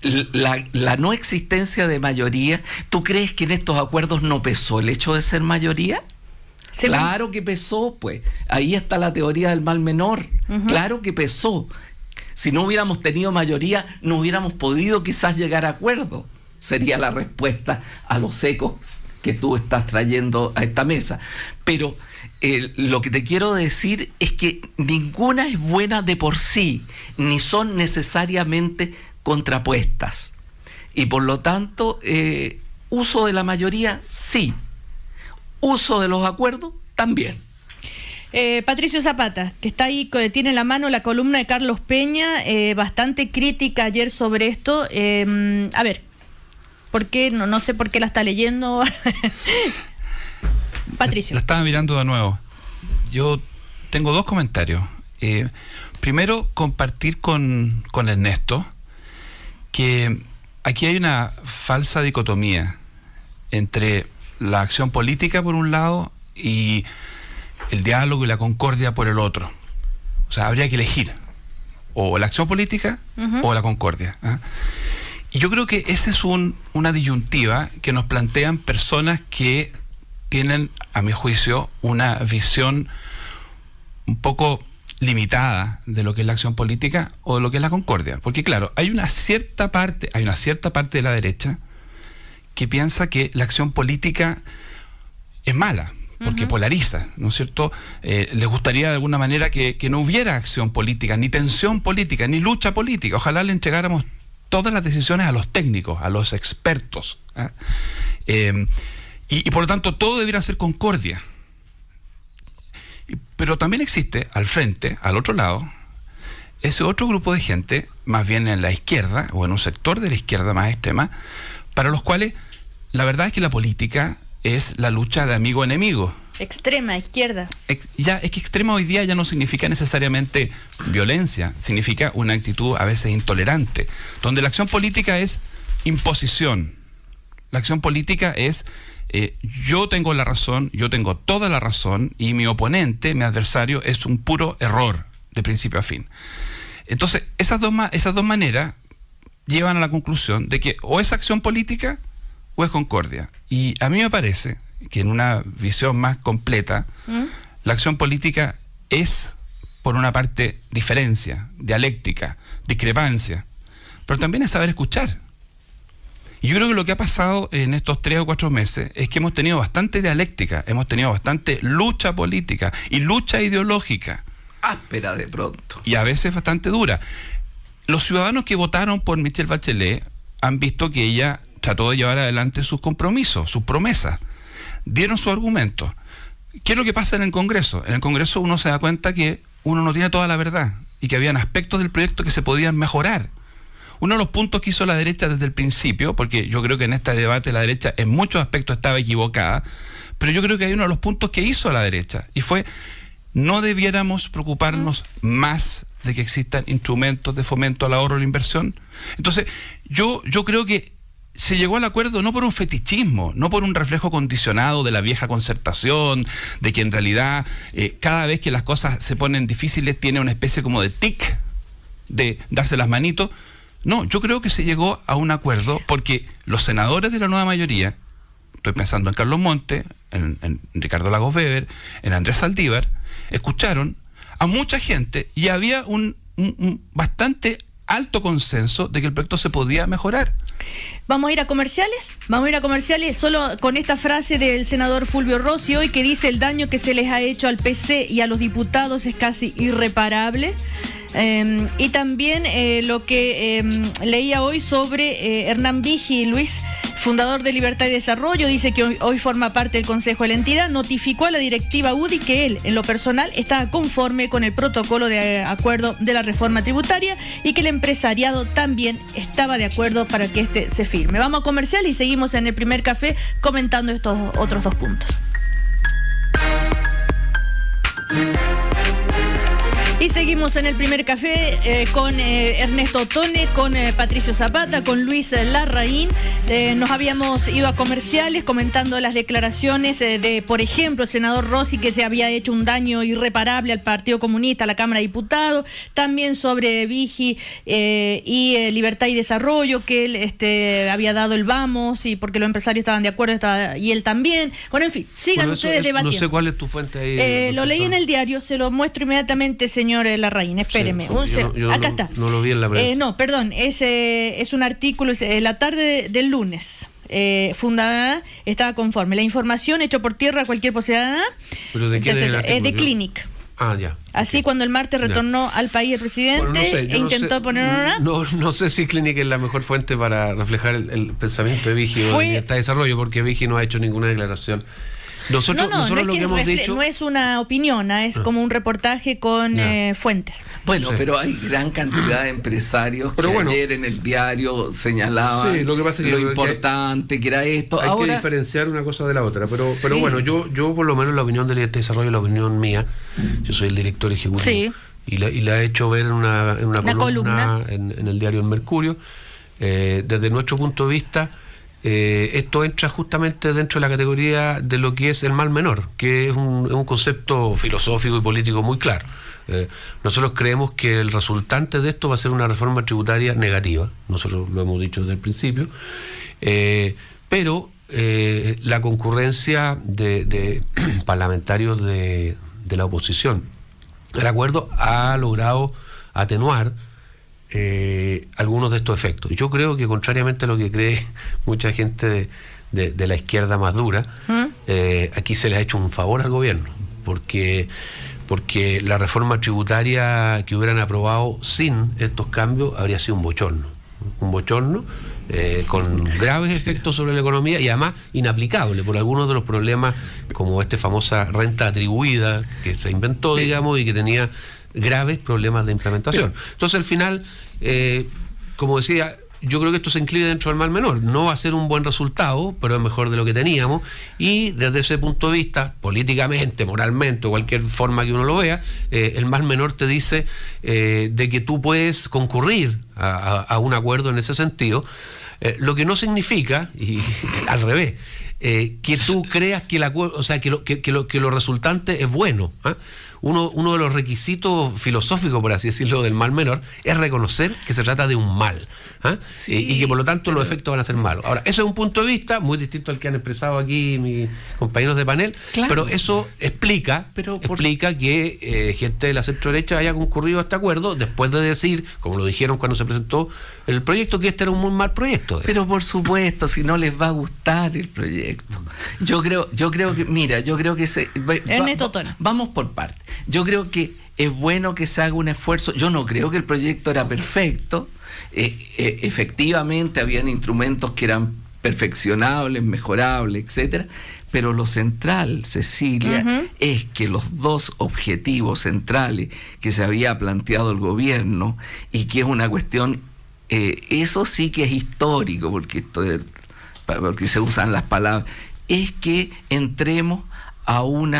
La no existencia de mayoría, ¿tú crees que en estos acuerdos no pesó el hecho de ser mayoría? Claro que pesó, pues. Ahí está la teoría del mal menor. Claro que pesó. Si no hubiéramos tenido mayoría, no hubiéramos podido quizás llegar a acuerdo. Sería la respuesta a los ecos que tú estás trayendo a esta mesa. Pero lo que te quiero decir es que ninguna es buena de por sí, ni son necesariamente contrapuestas. Y por lo tanto, uso de la mayoría, sí. Uso de los acuerdos, también. Patricio Zapata, que está ahí, tiene en la mano la columna de Carlos Peña, bastante crítica ayer sobre esto. A ver, ¿por qué? No sé por qué la está leyendo. Patricio. La estaba mirando de nuevo. Yo tengo dos comentarios. Primero, compartir con Ernesto que aquí hay una falsa dicotomía entre la acción política por un lado y el diálogo y la concordia por el otro. O sea, habría que elegir o la acción política o la concordia. Y yo creo que esa es una disyuntiva que nos plantean personas que tienen, a mi juicio, una visión un poco limitada de lo que es la acción política o de lo que es la concordia. Porque claro, hay una cierta parte de la derecha que piensa que la acción política es mala, porque polariza, ¿no es cierto? Les gustaría de alguna manera que no hubiera acción política, ni tensión política, ni lucha política. Ojalá le entregáramos todas las decisiones a los técnicos, a los expertos. Y por lo tanto todo debiera ser concordia. Pero también existe al frente, al otro lado, ese otro grupo de gente, más bien en la izquierda, o en un sector de la izquierda más extrema, para los cuales la verdad es que la política es la lucha de amigo a enemigo. Extrema, izquierda. Ya, es que extrema hoy día ya no significa necesariamente violencia, significa una actitud a veces intolerante, donde la acción política es imposición. La acción política es yo tengo la razón, yo tengo toda la razón y mi oponente, mi adversario, es un puro error de principio a fin. Entonces, esas dos maneras llevan a la conclusión de que o es acción política o es concordia. Y a mí me parece que en una visión más completa, la acción política es, por una parte, diferencia, dialéctica, discrepancia, pero también es saber escuchar. Y yo creo que lo que ha pasado en estos 3 o 4 meses es que hemos tenido bastante dialéctica, hemos tenido bastante lucha política y lucha ideológica. Áspera de pronto. Y a veces bastante dura. Los ciudadanos que votaron por Michelle Bachelet han visto que ella trató de llevar adelante sus compromisos, sus promesas. Dieron su argumento. ¿Qué es lo que pasa en el Congreso? En el Congreso uno se da cuenta que uno no tiene toda la verdad y que habían aspectos del proyecto que se podían mejorar uno de los puntos que hizo la derecha desde el principio, porque yo creo que en este debate la derecha en muchos aspectos estaba equivocada, pero yo creo que hay uno de los puntos que hizo la derecha, y fue: no debiéramos preocuparnos más de que existan instrumentos de fomento al ahorro y la inversión. Entonces, yo creo que se llegó al acuerdo no por un fetichismo, no por un reflejo condicionado de la vieja concertación, de que en realidad cada vez que las cosas se ponen difíciles tiene una especie como de tic, de darse las manitos. No, yo creo que se llegó a un acuerdo porque los senadores de la nueva mayoría, estoy pensando en Carlos Montes, en Ricardo Lagos Weber, en Andrés Saldívar, escucharon a mucha gente y había un bastante alto consenso de que el proyecto se podía mejorar. Vamos a ir a comerciales, solo con esta frase del senador Fulvio Rossi hoy, que dice: el daño que se les ha hecho al PC y a los diputados es casi irreparable. Y también lo que leía hoy sobre Hernán Vigi, Luis, fundador de Libertad y Desarrollo, dice que hoy forma parte del Consejo de la entidad, notificó a la directiva UDI que él, en lo personal, estaba conforme con el protocolo de acuerdo de la reforma tributaria y que el empresariado también estaba de acuerdo para que este se firme. Vamos a comercial y seguimos en el primer café comentando estos otros dos puntos. Y seguimos en el primer café con Ernesto Otone, con Patricio Zapata, con Luis Larraín. Nos habíamos ido a comerciales comentando las declaraciones de, por ejemplo, el senador Rossi, que se había hecho un daño irreparable al Partido Comunista, a la Cámara de Diputados. También sobre Vigi y Libertad y Desarrollo, que él había dado el vamos y porque los empresarios estaban de acuerdo y él también. Bueno, en fin, sigan ustedes debatiendo. No sé cuál es tu fuente ahí. Lo leí en el diario, se lo muestro inmediatamente, señor Larraín, espéreme. Sí, acá está. No lo vi en la prensa. No, perdón, es un artículo, la tarde del lunes. Fundada, estaba conforme. La información hecho por tierra cualquier posibilidad. ¿Pero de quién es el artículo? De Clinic. Ah, ya. Así, cuando el martes retornó al país el presidente intentó poner una... No sé si Clinic es la mejor fuente para reflejar el pensamiento de Vigi o de Libertad de Desarrollo, porque Vigi no ha hecho ninguna declaración. Nosotros lo que hemos dicho... No es una opinión, es como un reportaje con fuentes. Bueno, pero hay gran cantidad de empresarios que ayer en el diario señalaban lo que pasa es que importante que era esto. Hay que diferenciar una cosa de la otra. Pero bueno, yo por lo menos la opinión de Libertad de Desarrollo, la opinión mía, yo soy el director ejecutivo, y la he hecho ver en una columna en el diario El Mercurio. Desde nuestro punto de vista, esto entra justamente dentro de la categoría de lo que es el mal menor, que es un concepto filosófico y político muy claro. Nosotros creemos que el resultante de esto va a ser una reforma tributaria negativa, nosotros lo hemos dicho desde el principio, pero la concurrencia de parlamentarios de la oposición, el acuerdo ha logrado atenuar algunos de estos efectos. Yo creo que, contrariamente a lo que cree mucha gente de la izquierda más dura, aquí se le ha hecho un favor al gobierno, porque la reforma tributaria que hubieran aprobado sin estos cambios habría sido un bochorno con graves efectos sobre la economía y además inaplicable por algunos de los problemas, como esta famosa renta atribuida que se inventó, digamos, y que tenía graves problemas de implementación. Entonces, al final, como decía, yo creo que esto se incluye dentro del mal menor. No va a ser un buen resultado, pero es mejor de lo que teníamos. Y desde ese punto de vista, políticamente, moralmente, o cualquier forma que uno lo vea, el mal menor te dice de que tú puedes concurrir a un acuerdo en ese sentido, lo que no significa, y al revés, que tú creas que el acuerdo, o sea, que lo resultante es bueno. Uno de los requisitos filosóficos, por así decirlo, del mal menor es reconocer que se trata de un mal, y que por lo tanto los efectos van a ser malos. Ahora, eso es un punto de vista muy distinto al que han expresado aquí mis compañeros de panel, pero eso explica que gente de la centro-derecha haya concurrido a este acuerdo después de decir, como lo dijeron cuando se presentó el proyecto, que este era un muy mal proyecto. Pero por supuesto, si no les va a gustar el proyecto. Yo creo que vamos por partes. Yo creo que es bueno que se haga un esfuerzo. Yo no creo que el proyecto era perfecto. Efectivamente habían instrumentos que eran perfeccionables, mejorables, etcétera, pero lo central, Cecilia, es que los dos objetivos centrales que se había planteado el gobierno, y que es una cuestión eso sí que es histórico, porque se usan las palabras, es que entremos a un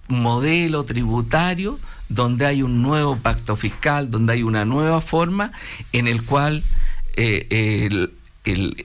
modelo tributario donde hay un nuevo pacto fiscal, donde hay una nueva forma en el cual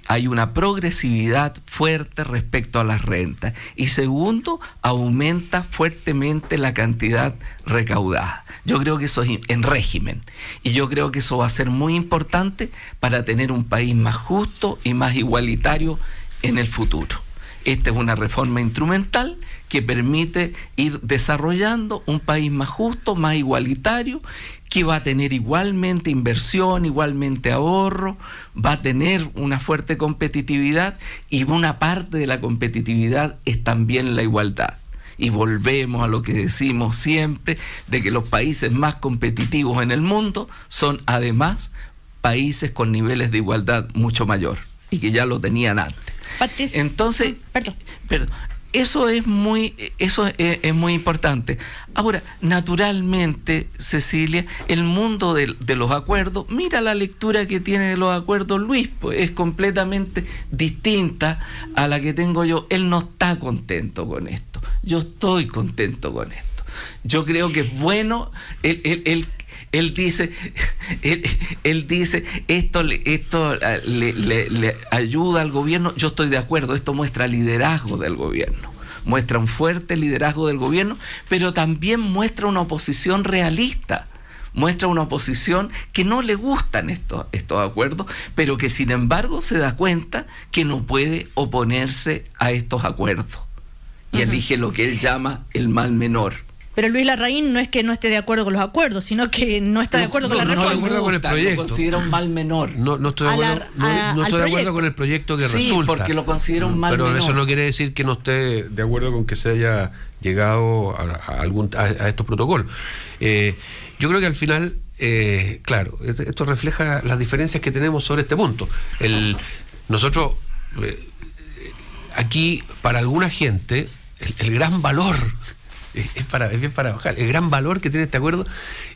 hay una progresividad fuerte respecto a las rentas. Y segundo, aumenta fuertemente la cantidad recaudada. Yo creo que eso es en régimen. Y yo creo que eso va a ser muy importante para tener un país más justo y más igualitario en el futuro. Esta es una reforma instrumental que permite ir desarrollando un país más justo, más igualitario, que va a tener igualmente inversión, igualmente ahorro, va a tener una fuerte competitividad, y una parte de la competitividad es también la igualdad. Y volvemos a lo que decimos siempre, de que los países más competitivos en el mundo son además países con niveles de igualdad mucho mayor, y que ya lo tenían antes. Patricia. Entonces, perdón, eso es muy importante. Ahora, naturalmente, Cecilia, el mundo de los acuerdos, mira la lectura que tiene de los acuerdos Luis, pues es completamente distinta a la que tengo yo. Él no está contento con esto. Yo estoy contento con esto. Yo creo que es bueno. Él dice esto le ayuda al gobierno. Yo estoy de acuerdo, esto muestra liderazgo del gobierno, muestra un fuerte liderazgo del gobierno, pero también muestra una oposición realista, muestra una oposición que no le gustan estos acuerdos, pero que sin embargo se da cuenta que no puede oponerse a estos acuerdos y elige lo que él llama el mal menor. Pero Luis Larraín no es que no esté de acuerdo con los acuerdos, sino que no está de acuerdo con la reforma. No estoy de acuerdo con el proyecto. Lo considera un mal menor. No estoy de acuerdo con el proyecto que resulta. Sí, porque lo considera un mal menor. Pero eso no quiere decir que no esté de acuerdo con que se haya llegado a estos protocolos. Yo creo que al final, claro, esto refleja las diferencias que tenemos sobre este punto. Nosotros, aquí, para alguna gente, el gran valor... Es bien paradojal. El gran valor que tiene este acuerdo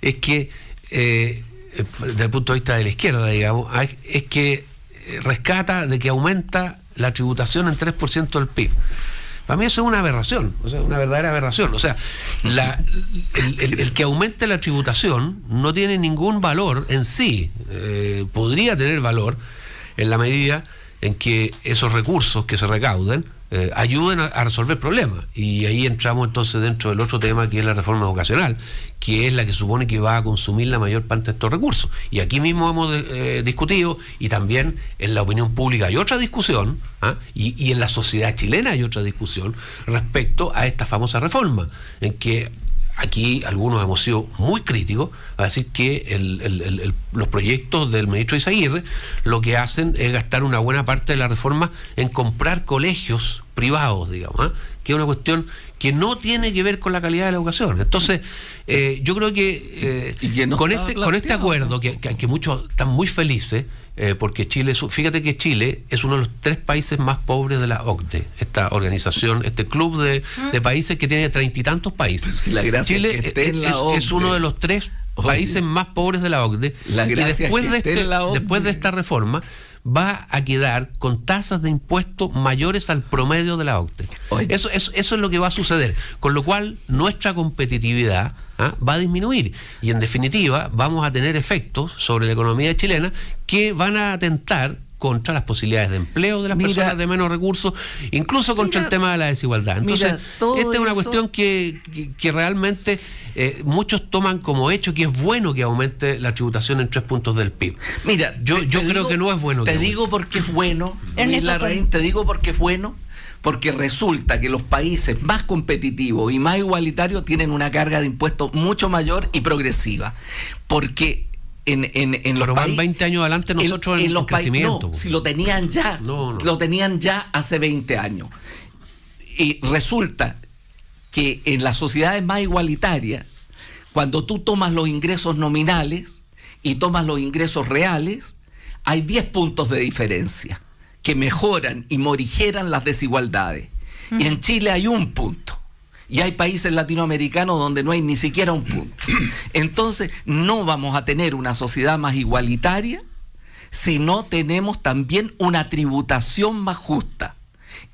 es que, desde el punto de vista de la izquierda, digamos, es que rescata de que aumenta la tributación en 3% del PIB. Para mí eso es una aberración, o sea, una verdadera aberración. O sea, el que aumente la tributación no tiene ningún valor en sí. Podría tener valor en la medida en que esos recursos que se recauden ayuden a resolver problemas. Y ahí entramos entonces dentro del otro tema, que es la reforma educacional, que es la que supone que va a consumir la mayor parte de estos recursos. Y aquí mismo hemos discutido, y también en la opinión pública hay otra discusión, y en la sociedad chilena hay otra discusión respecto a esta famosa reforma, en que aquí algunos hemos sido muy críticos a decir que los proyectos del ministro Izaguirre lo que hacen es gastar una buena parte de la reforma en comprar colegios privados, digamos, que es una cuestión que no tiene que ver con la calidad de la educación. Entonces, yo creo que con este acuerdo, que muchos están muy felices, porque Chile, fíjate que Chile es uno de los 3 países más pobres de la OCDE, esta organización, este club de países que tiene 30 y tantos países. Chile es uno de los 3 países más pobres de la OCDE, y después de esta reforma va a quedar con tasas de impuestos mayores al promedio de la OCDE. Eso es lo que va a suceder, con lo cual nuestra competitividad va a disminuir, y en definitiva vamos a tener efectos sobre la economía chilena que van a atentar contra las posibilidades de empleo de las personas de menos recursos, incluso contra el tema de la desigualdad. Entonces, esta es una cuestión que realmente muchos toman como hecho que es bueno que aumente la tributación en 3 puntos del PIB. Mira, yo creo que no es bueno. Te digo porque es bueno, Luis Larraín, te digo porque es bueno, porque resulta que los países más competitivos y más igualitarios tienen una carga de impuestos mucho mayor y progresiva. Porque en los países, 20 años adelante nosotros en los crecimiento. No, si lo tenían ya, lo tenían ya hace 20 años. Y resulta que en las sociedades más igualitarias, cuando tú tomas los ingresos nominales y tomas los ingresos reales, hay 10 puntos de diferencia que mejoran y morigeran las desigualdades. Y en Chile hay 1 punto. Y hay países latinoamericanos donde no hay ni siquiera 1 punto. Entonces, no vamos a tener una sociedad más igualitaria si no tenemos también una tributación más justa.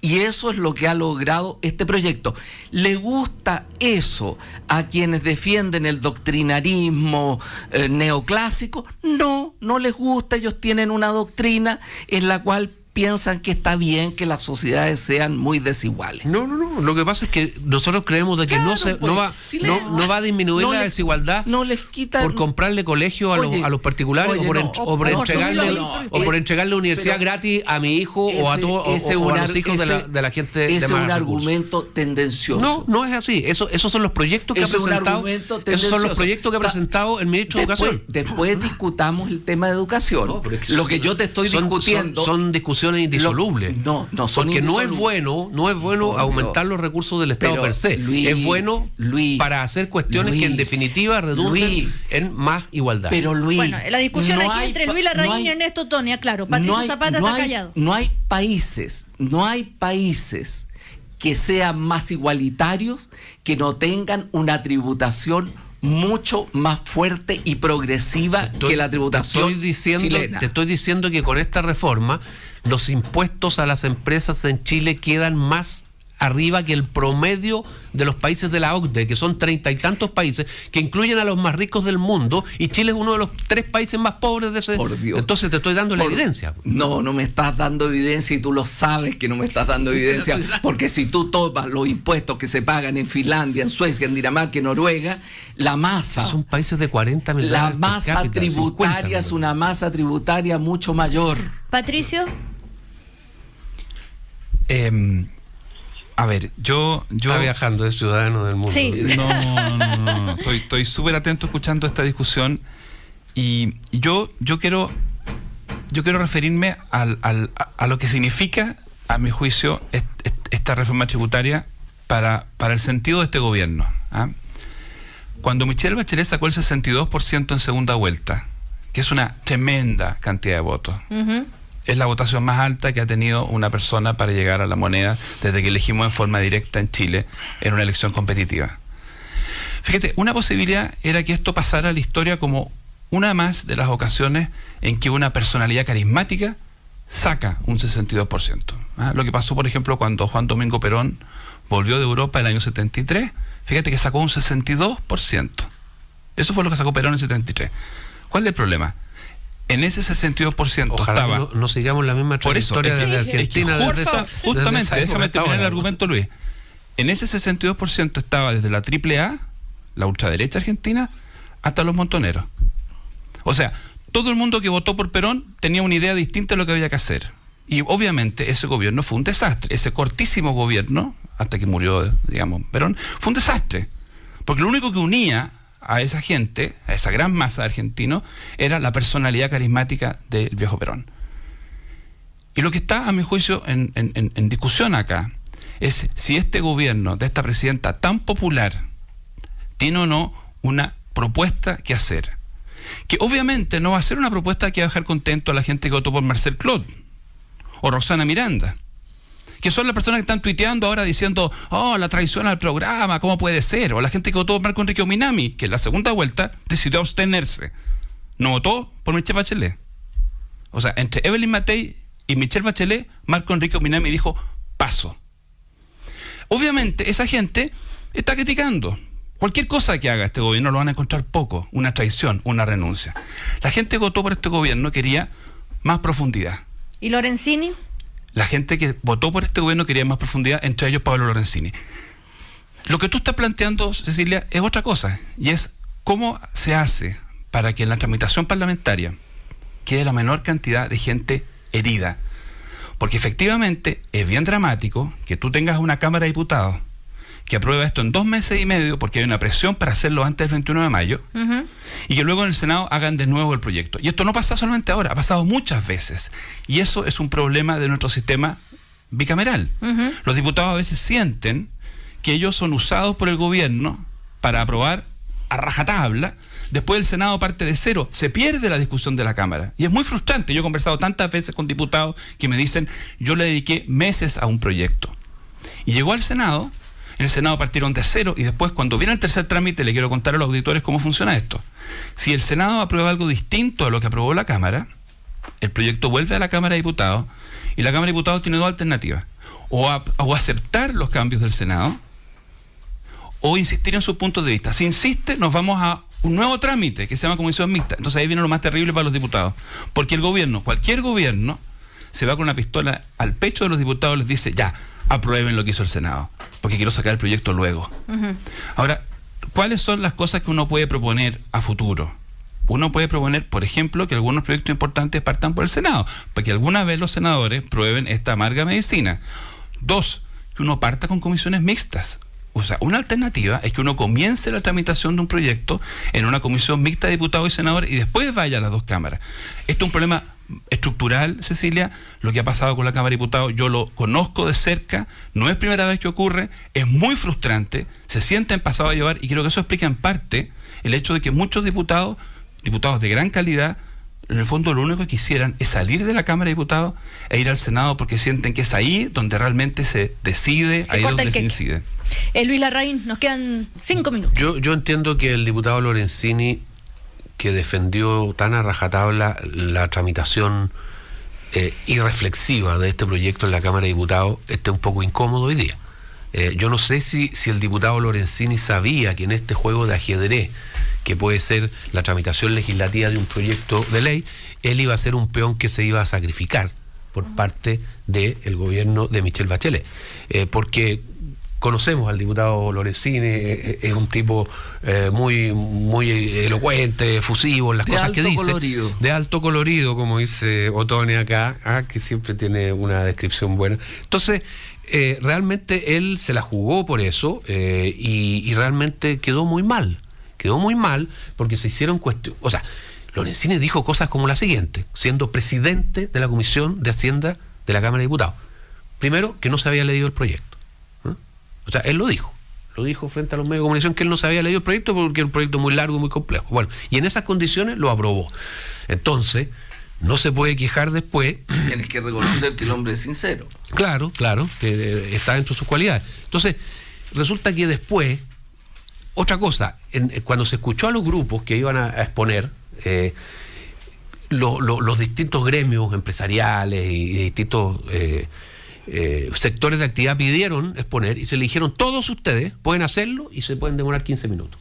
Y eso es lo que ha logrado este proyecto. ¿Le gusta eso a quienes defienden el doctrinarismo neoclásico? No, no les gusta. Ellos tienen una doctrina en la cual piensan que está bien que las sociedades sean muy desiguales. No. Lo que pasa es que nosotros creemos de que no va a disminuir la desigualdad por comprarle colegio a los particulares o por entregarle universidad gratis a mi hijo o a los hijos de la gente de más recursos. Ese es un recursos. Argumento tendencioso. No es así. Esos son los proyectos que ha presentado. Esos son los proyectos que ha presentado el ministro de Educación. Después discutamos el tema de educación. Lo que yo te estoy discutiendo son discusiones indisolubles. No son porque indisolubles. no es bueno aumentar los recursos del Estado per se. Es bueno para hacer cuestiones que en definitiva redunden en más igualdad. Pero Luis, bueno, la discusión aquí entre Luis Larraín y Ernesto Tonia, claro, Patricio Zapata está callado. No hay países que sean más igualitarios que no tengan una tributación mucho más fuerte y progresiva que la tributación chilena. Te estoy diciendo que con esta reforma los impuestos a las empresas en Chile quedan más arriba que el promedio de los países de la OCDE, que son 30 y tantos países, que incluyen a los más ricos del mundo, y Chile es uno de los 3 países más pobres de ese. Por Dios. Entonces te estoy dando la evidencia. No me estás dando evidencia, y tú lo sabes que no me estás dando evidencia, porque si tú tomas los impuestos que se pagan en Finlandia, en Suecia, en Dinamarca, en Noruega, la masa... Son países de 40 millones. La masa tributaria es una masa tributaria mucho mayor. Patricio. A ver, yo está viajando, es ciudadano del mundo. Sí. No. Estoy súper atento escuchando esta discusión, y yo quiero referirme a lo que significa, a mi juicio, esta reforma tributaria para el sentido de este gobierno. Cuando Michelle Bachelet sacó el 62% en segunda vuelta, que es una tremenda cantidad de votos. Es la votación más alta que ha tenido una persona para llegar a la moneda desde que elegimos en forma directa en Chile en una elección competitiva. Fíjate, una posibilidad era que esto pasara a la historia como una más de las ocasiones en que una personalidad carismática saca un 62%. Lo que pasó, por ejemplo, cuando Juan Domingo Perón volvió de Europa el año 73, fíjate que sacó un 62%. Eso fue lo que sacó Perón en el 73. ¿Cuál es el problema? En ese 62% ojalá estaba... no sigamos la misma trayectoria de Argentina. Justamente, déjame terminar el argumento, Luis. En ese 62% estaba desde la AAA, la ultraderecha argentina, hasta los montoneros. O sea, todo el mundo que votó por Perón tenía una idea distinta de lo que había que hacer. Y obviamente ese gobierno fue un desastre. Ese cortísimo gobierno, hasta que murió, digamos, Perón, fue un desastre. Porque lo único que unía a esa gente, a esa gran masa de argentinos, era la personalidad carismática del viejo Perón. Y lo que está, a mi juicio, en discusión acá, es si este gobierno de esta presidenta tan popular tiene o no una propuesta que hacer. Que obviamente no va a ser una propuesta que va a dejar contento a la gente que votó por Marcel Claude o Roxana Miranda, que son las personas que están tuiteando ahora diciendo, la traición al programa, ¿cómo puede ser? O la gente que votó por Marco Enrique Ominami, que en la segunda vuelta decidió abstenerse. No votó por Michelle Bachelet. O sea, entre Evelyn Matei y Michelle Bachelet, Marco Enrique Ominami dijo, paso. Obviamente, esa gente está criticando. Cualquier cosa que haga este gobierno lo van a encontrar poco, una traición, una renuncia. La gente que votó por este gobierno quería más profundidad. ¿Y Lorenzini? La gente que votó por este gobierno quería más profundidad, entre ellos Pablo Lorenzini. Lo que tú estás planteando, Cecilia, es otra cosa, y es cómo se hace para que en la tramitación parlamentaria quede la menor cantidad de gente herida. Porque efectivamente es bien dramático que tú tengas una Cámara de Diputados que aprueba esto en 2 meses y medio, porque hay una presión para hacerlo antes del 21 de mayo, y que luego en el Senado hagan de nuevo el proyecto. Y esto no pasa solamente ahora, ha pasado muchas veces. Y eso es un problema de nuestro sistema bicameral. Los diputados a veces sienten que ellos son usados por el gobierno para aprobar a rajatabla. Después el Senado parte de cero, se pierde la discusión de la Cámara. Y es muy frustrante. Yo he conversado tantas veces con diputados que me dicen, yo le dediqué meses a un proyecto. Y llegó al Senado. En el Senado partieron de cero, y después, cuando viene el tercer trámite, le quiero contar a los auditores cómo funciona esto. Si el Senado aprueba algo distinto a lo que aprobó la Cámara, el proyecto vuelve a la Cámara de Diputados y la Cámara de Diputados tiene dos alternativas: o aceptar los cambios del Senado o insistir en sus puntos de vista. Si insiste, nos vamos a un nuevo trámite que se llama comisión mixta. Entonces ahí viene lo más terrible para los diputados, porque el gobierno, cualquier gobierno, se va con una pistola al pecho de los diputados y les dice: ya, aprueben lo que hizo el Senado, porque quiero sacar el proyecto luego. Ahora, ¿cuáles son las cosas que uno puede proponer a futuro? Uno puede proponer, por ejemplo, que algunos proyectos importantes partan por el Senado, para que alguna vez los senadores prueben esta amarga medicina. 2, que uno parta con comisiones mixtas. O sea, una alternativa es que uno comience la tramitación de un proyecto en una comisión mixta de diputados y senadores y después vaya a las dos cámaras. Esto es un problema estructural, Cecilia. Lo que ha pasado con la Cámara de Diputados, yo lo conozco de cerca, no es primera vez que ocurre, es muy frustrante, se sienten pasados a llevar, y creo que eso explica en parte el hecho de que muchos diputados de gran calidad, en el fondo lo único que quisieran es salir de la Cámara de Diputados e ir al Senado, porque sienten que es ahí donde realmente se decide, ahí donde se incide. Luis Larraín, nos quedan 5 minutos. Yo entiendo que el diputado Lorenzini, que defendió tan a rajatabla la tramitación irreflexiva de este proyecto en la Cámara de Diputados, esté un poco incómodo hoy día. Yo no sé si el diputado Lorenzini sabía que en este juego de ajedrez, que puede ser la tramitación legislativa de un proyecto de ley, él iba a ser un peón que se iba a sacrificar por parte del gobierno de Michelle Bachelet. Porque conocemos al diputado Lorenzini, es un tipo muy elocuente, efusivo en las cosas que dice. Colorido. De alto colorido, como dice Otone acá, que siempre tiene una descripción buena. Entonces, realmente él se la jugó por eso, y realmente quedó muy mal porque se hicieron cuestiones. O sea, Lorenzini dijo cosas como la siguiente, siendo presidente de la Comisión de Hacienda de la Cámara de Diputados. Primero, que no se había leído el proyecto. O sea, él lo dijo frente a los medios de comunicación, que él no se había leído el proyecto porque era un proyecto muy largo y muy complejo. Bueno, y en esas condiciones lo aprobó. Entonces, no se puede quejar después. Tienes que reconocer que el hombre es sincero. Claro, que está dentro de sus cualidades. Entonces, resulta que después, otra cosa, cuando se escuchó a los grupos que iban a exponer, los distintos gremios empresariales y distintos sectores de actividad pidieron exponer, y se le dijeron: todos ustedes pueden hacerlo y se pueden demorar 15 minutos.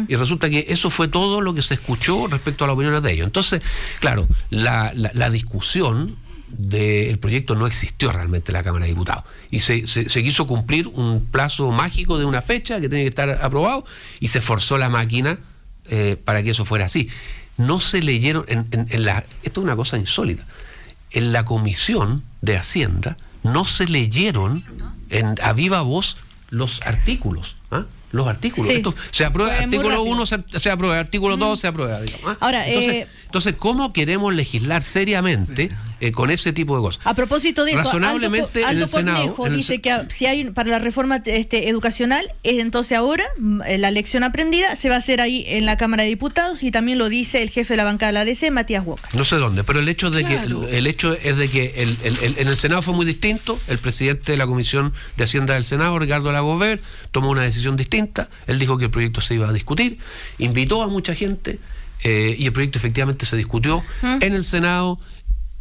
Y resulta que eso fue todo lo que se escuchó respecto a las opiniones de ellos. Entonces, claro, la discusión del proyecto no existió realmente en la Cámara de Diputados, y se quiso cumplir un plazo mágico de una fecha que tenía que estar aprobado, y se forzó la máquina para que eso fuera así. No se leyeron esto es una cosa insólita, en la Comisión de Hacienda no se leyeron a viva voz los artículos. Los artículos. Sí. Esto, se aprueba artículo 1, se aprueba artículo 2, se aprueba. Digamos, Ahora, entonces, ¿cómo queremos legislar seriamente con ese tipo de cosas? A propósito de eso, razonablemente Aldo en el Senado Cornejo dice que si hay para la reforma educacional, entonces ahora la lección aprendida se va a hacer ahí en la Cámara de Diputados, y también lo dice el jefe de la bancada de la DC, Matías Walker. No sé dónde, pero el hecho es de que en el Senado fue muy distinto. El presidente de la Comisión de Hacienda del Senado, Ricardo Lagobert, tomó una decisión distinta. Él dijo que el proyecto se iba a discutir, invitó a mucha gente, y el proyecto efectivamente se discutió en el Senado,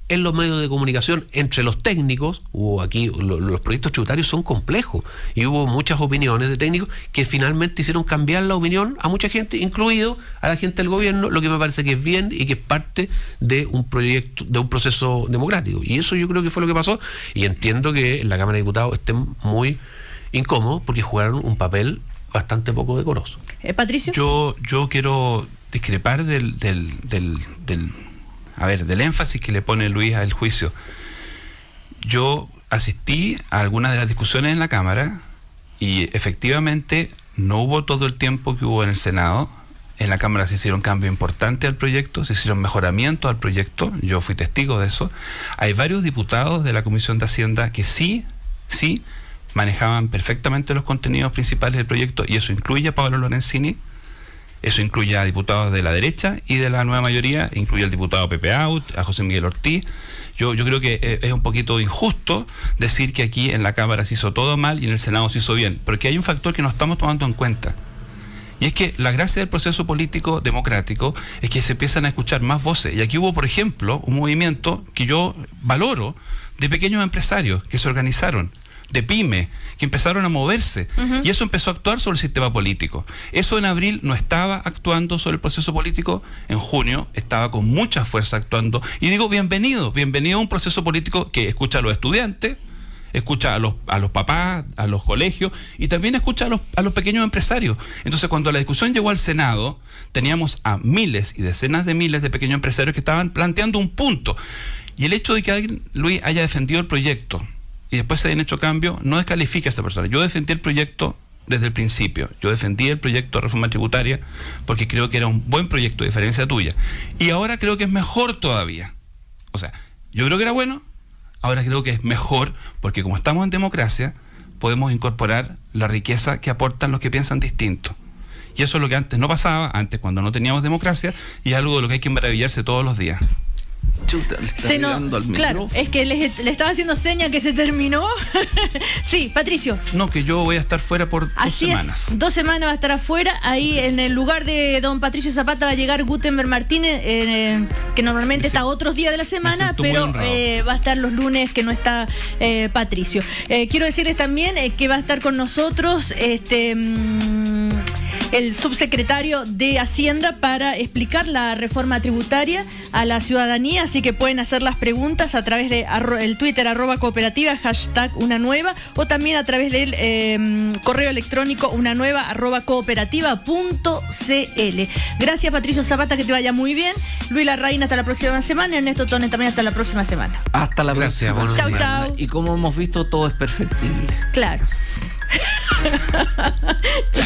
en los medios de comunicación, entre los técnicos. Hubo aquí, los proyectos tributarios son complejos, y hubo muchas opiniones de técnicos que finalmente hicieron cambiar la opinión a mucha gente, incluido a la gente del gobierno, lo que me parece que es bien y que es parte de un proyecto, de un proceso democrático. Y eso yo creo que fue lo que pasó, y entiendo que en la Cámara de Diputados estén muy incómodos porque jugaron un papel bastante poco decoroso. Patricio. Yo quiero discrepar del énfasis que le pone Luis al juicio. Yo asistí a algunas de las discusiones en la Cámara, y efectivamente no hubo todo el tiempo que hubo en el Senado. En la Cámara se hicieron cambios importantes al proyecto, se hicieron mejoramientos al proyecto, yo fui testigo de eso. Hay varios diputados de la Comisión de Hacienda que sí manejaban perfectamente los contenidos principales del proyecto, y eso incluye a Pablo Lorenzini, eso incluye a diputados de la derecha y de la nueva mayoría, incluye al diputado Pepe Out, a José Miguel Ortiz. Yo creo que es un poquito injusto decir que aquí en la Cámara se hizo todo mal y en el Senado se hizo bien, porque hay un factor que no estamos tomando en cuenta, Y es que la gracia del proceso político democrático es que se empiezan a escuchar más voces. Y aquí hubo, por ejemplo, un movimiento que yo valoro de pequeños empresarios que se organizaron, de pymes, que empezaron a moverse, y eso empezó a actuar sobre el sistema político. Eso en abril no estaba actuando sobre el proceso político, en junio estaba con mucha fuerza actuando, y digo bienvenido a un proceso político que escucha a los estudiantes, escucha a los papás, a los colegios, y también escucha a los pequeños empresarios. Entonces, cuando la discusión llegó al Senado, teníamos a miles y decenas de miles de pequeños empresarios que estaban planteando un punto, y el hecho de que alguien, Luis, haya defendido el proyecto y después se hayan hecho cambios, no descalifica a esa persona. Yo defendí el proyecto desde el principio. Yo defendí el proyecto de reforma tributaria porque creo que era un buen proyecto, a diferencia tuya. Y ahora creo que es mejor todavía. O sea, yo creo que era bueno, ahora creo que es mejor porque como estamos en democracia, podemos incorporar la riqueza que aportan los que piensan distinto. Y eso es lo que antes no pasaba, antes cuando no teníamos democracia, y es algo de lo que hay que maravillarse todos los días. Chuta, le está llegando al claro, es que le estaba haciendo seña que se terminó. Sí, Patricio. No, que yo voy a estar fuera por 2 semanas. 2 semanas va a estar afuera. Ahí en el lugar de don Patricio Zapata va a llegar Gutenberg Martínez, que normalmente está otros días de la semana, pero va a estar los lunes que no está Patricio. Quiero decirles también que va a estar con nosotros el subsecretario de Hacienda para explicar la reforma tributaria a la ciudadanía, así que pueden hacer las preguntas a través de el Twitter @cooperativa, #unanueva, o también a través del correo electrónico unanueva@cooperativa.cl. Gracias, Patricio Zapata, que te vaya muy bien. Luis Larraín, hasta la próxima semana. Ernesto Tone también hasta la próxima semana. Hasta la próxima. Chau, chau. Y como hemos visto, todo es perfectible. Claro. Chao.